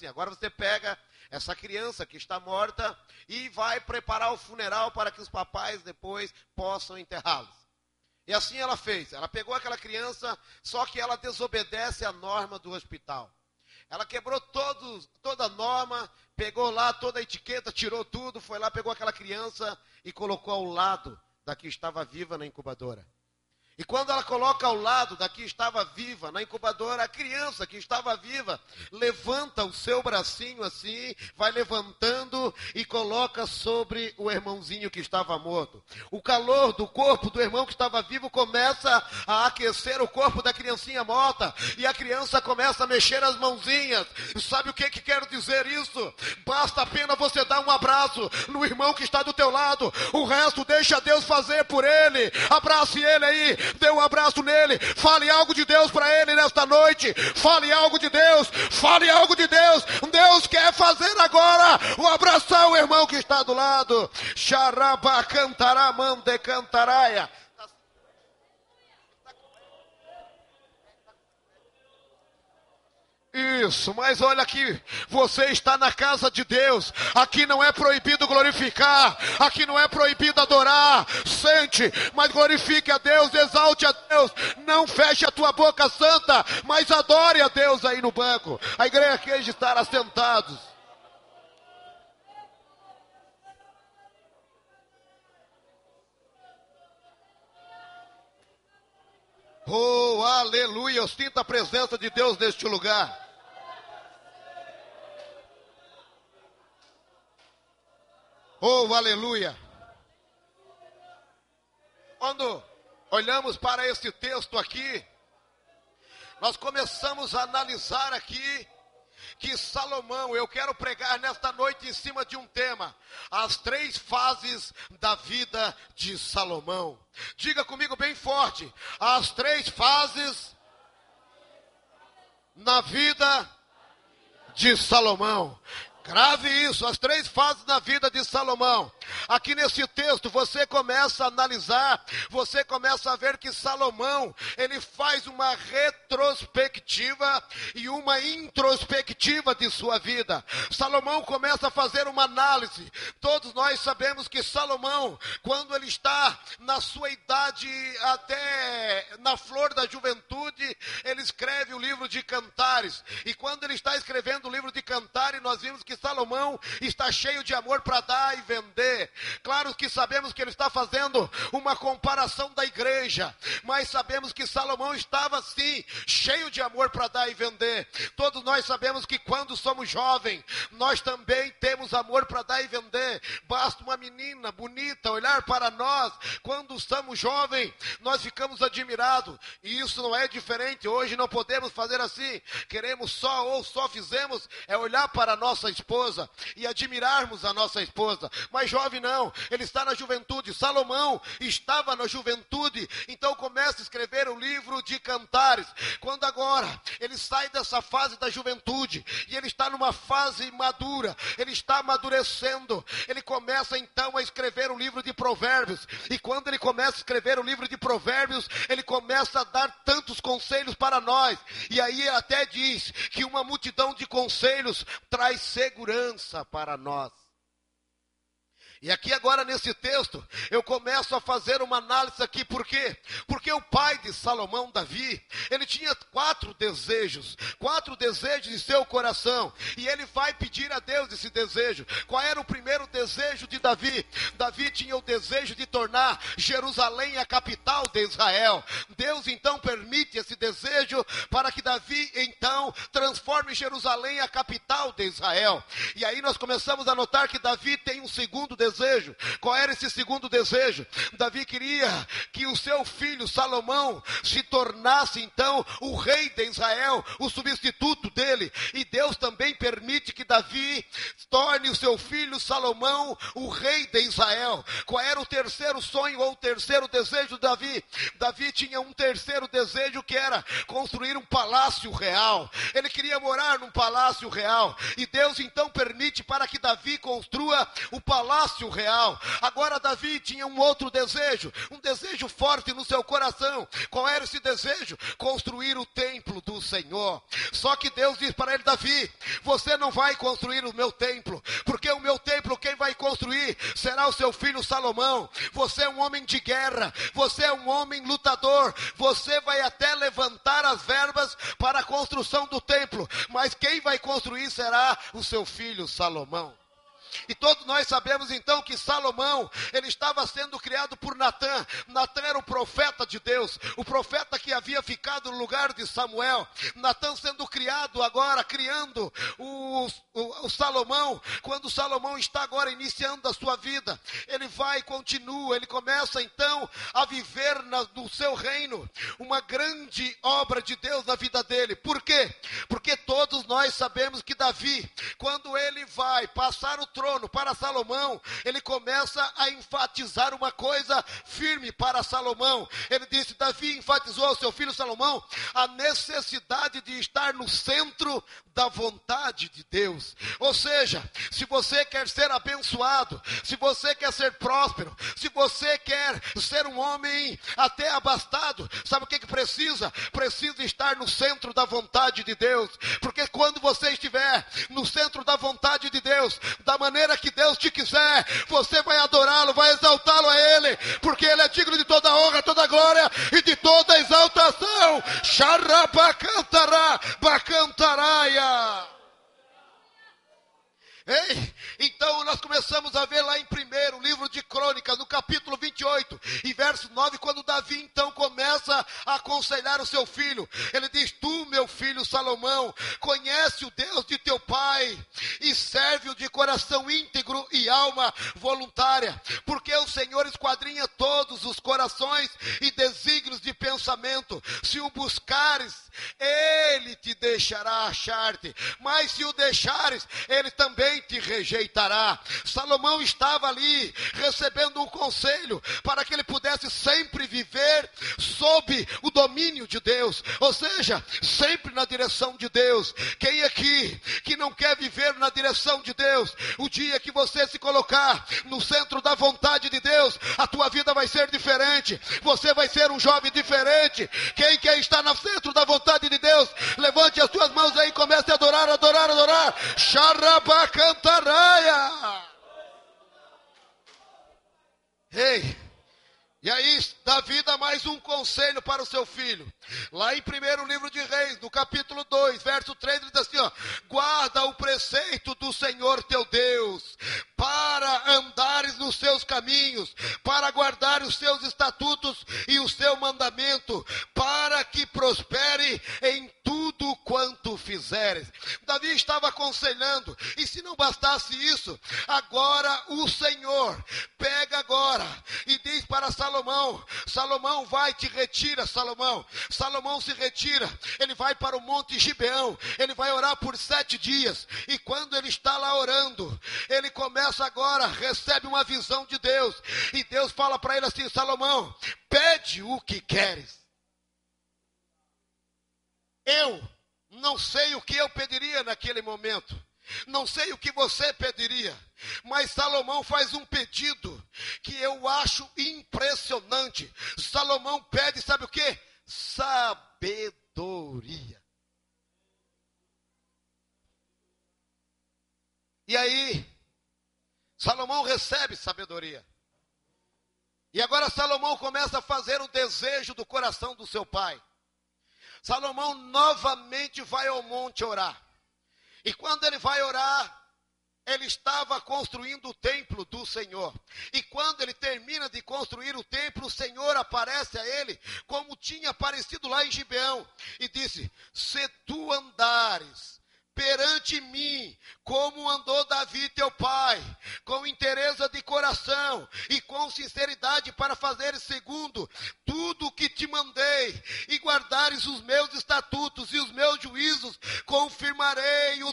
assim, agora você pega essa criança que está morta e vai preparar o funeral para que os papais depois possam enterrá-los. E assim ela fez, ela pegou aquela criança, só que ela desobedece à norma do hospital. Ela quebrou toda a norma, pegou lá toda a etiqueta, tirou tudo, foi lá, pegou aquela criança e colocou ao lado da que estava viva na incubadora. E quando ela coloca ao lado da que estava viva na incubadora, a criança que estava viva levanta o seu bracinho assim, vai levantando e coloca sobre o irmãozinho que estava morto. O calor do corpo do irmão que estava vivo começa a aquecer o corpo da criancinha morta. E a criança começa a mexer as mãozinhas. Sabe o que quero dizer isso? Basta apenas você dar um abraço no irmão que está do teu lado. O resto deixa Deus fazer por ele. Abrace ele aí. Dê um abraço nele, fale algo de Deus para ele nesta noite, fale algo de Deus, fale algo de Deus. Deus quer fazer agora o abraçar o irmão que está do lado. Xaraba cantará, mande cantaraia. Isso, mas olha aqui, você está na casa de Deus, aqui não é proibido glorificar, aqui não é proibido adorar, sente, mas glorifique a Deus, exalte a Deus, não feche a tua boca santa, mas adore a Deus aí no banco, a igreja quer estar assentados. Oh, aleluia, eu sinto a presença de Deus neste lugar. Oh, aleluia. Quando olhamos para esse texto aqui, nós começamos a analisar aqui que Salomão, eu quero pregar nesta noite em cima de um tema, as 3 fases da vida de Salomão. Diga comigo bem forte, as 3 fases na vida de Salomão. Grave isso, as 3 fases na vida de Salomão. Aqui nesse texto você começa a analisar, você começa a ver que Salomão, ele faz uma retrospectiva e uma introspectiva de sua vida. Salomão começa a fazer uma análise. Todos nós sabemos que Salomão, quando ele está na sua idade, até na flor da juventude, ele escreve o livro de Cantares. E quando ele está escrevendo o livro de Cantares, nós vimos que Salomão está cheio de amor para dar e vender. Claro que sabemos que ele está fazendo uma comparação da igreja, mas sabemos que Salomão estava sim, cheio de amor para dar e vender. Todos nós sabemos que quando somos jovens, nós também temos amor para dar e vender. Basta uma menina bonita olhar para nós, quando somos jovens, nós ficamos admirados. E isso não é diferente, hoje não podemos fazer assim. Queremos só fizemos é olhar para a nossa esposa e admirarmos a nossa esposa. Mas jovem não, ele está na juventude. Salomão estava na juventude, então começa a escrever o livro de Cantares. Quando agora ele sai dessa fase da juventude e ele está numa fase madura, ele está amadurecendo, ele começa então a escrever o livro de Provérbios. E quando ele começa a escrever o livro de Provérbios, ele começa a dar tantos conselhos para nós. E aí até diz que uma multidão de conselhos traz segurança para nós. E aqui agora nesse texto, eu começo a fazer uma análise aqui, por quê? Porque o pai de Salomão, Davi, ele tinha 4 desejos em seu coração, e ele vai pedir a Deus esse desejo. Qual era o primeiro desejo de Davi? Davi tinha o desejo de tornar Jerusalém a capital de Israel. Deus então permite esse desejo para que Davi então transforme Jerusalém a capital de Israel. E aí nós começamos a notar que Davi tem um segundo desejo. Qual era esse segundo desejo? Davi queria que o seu filho Salomão se tornasse então o rei de Israel, o substituto dele. E Deus também permite que Davi torne o seu filho Salomão o rei de Israel. Qual era o terceiro sonho ou o terceiro desejo de Davi? Davi tinha um terceiro desejo, que era construir um palácio real. Ele queria morar num palácio real. E Deus então permite para que Davi construa o palácio palácio real. Agora Davi tinha um outro desejo, um desejo forte no seu coração. Qual era esse desejo? Construir o templo do Senhor. Só que Deus diz para ele: Davi, você não vai construir o meu templo, porque o meu templo quem vai construir será o seu filho Salomão. Você é um homem de guerra, você é um homem lutador, você vai até levantar as verbas para a construção do templo, mas quem vai construir será o seu filho Salomão. E todos nós sabemos então que Salomão, ele estava sendo criado por Natã. Natã era o profeta de Deus, o profeta que havia ficado no lugar de Samuel. Natã sendo criado agora, criando o Salomão. Quando Salomão está agora iniciando a sua vida, ele vai e continua, ele começa então a viver no seu reino, uma grande obra de Deus na vida dele. Por quê? Porque todos nós sabemos que Davi, quando ele vai passar o trono para Salomão, ele começa a enfatizar uma coisa firme para Salomão. Ele disse: Davi enfatizou ao seu filho Salomão a necessidade de estar no centro da vontade de Deus. Ou seja, se você quer ser abençoado, se você quer ser próspero, se você quer ser um homem até abastado, sabe o que precisa? Precisa estar no centro da vontade de Deus. Porque quando você estiver no centro da vontade de Deus, da maneira que Deus te quiser, você vai adorá-lo, vai exaltá-lo a Ele, porque Ele é digno de toda honra, toda glória e de toda exaltação. Xarabacantara, bacantaraia. Ei, então nós começamos a ver lá em primeiro livro de Crônicas, no capítulo 28 e verso 9, quando Davi então começa a aconselhar o seu filho. Ele diz: tu, meu filho Salomão, conhece o Deus de teu pai e serve-o de coração íntegro e alma voluntária, porque o Senhor esquadrinha todos os corações e desígnios de pensamento. Se o buscares, Ele te deixará achar-te, mas se o deixares, Ele também te rejeitará. Salomão estava ali recebendo um conselho para que ele pudesse sempre viver sob o domínio de Deus, ou seja, sempre na direção de Deus. Quem aqui que não quer viver na direção de Deus? O dia que você se colocar no centro da vontade de Deus, a tua vida vai ser diferente, você vai ser um jovem diferente. Quem quer estar no centro da vontade de Deus, levante as tuas mãos aí e comece a adorar, adorar, adorar. Xarabacantaraia. Ei, e aí Davi dá mais um conselho para o seu filho. Lá em primeiro livro de Reis, no capítulo 2, verso 3, ele diz assim, ó: guarda o preceito do Senhor teu Deus, para andares nos seus caminhos, para guardar os seus estatutos e o seu mandamento, para que prospere em tudo quanto fizeres. Davi estava aconselhando, e se não bastasse isso, agora o Senhor pega agora e diz para Salomão: Salomão, vai, te retira, Salomão. Salomão se retira, ele vai para o monte Gibeão, ele vai orar por 7 dias, e quando ele está lá orando, ele começa agora, recebe uma visão de Deus, e Deus fala para ele assim: Salomão, pede o que queres. Eu não sei o que eu pediria naquele momento, não sei o que você pediria, mas Salomão faz um pedido que eu acho impressionante. Salomão pede, sabe o que? Sabedoria. E aí, Salomão recebe sabedoria. E agora Salomão começa a fazer o desejo do coração do seu pai. Salomão novamente vai ao monte orar. E quando ele vai orar, ele estava construindo o templo do Senhor. E quando ele termina de construir o templo, o Senhor aparece a ele, como tinha aparecido lá em Gibeão, e disse: se tu andares perante mim, como andou Davi teu pai, com inteireza de coração e com sinceridade, para fazer segundo tudo o que te mandei, e guardares os meus estatutos e os meus juízos, confirmarei o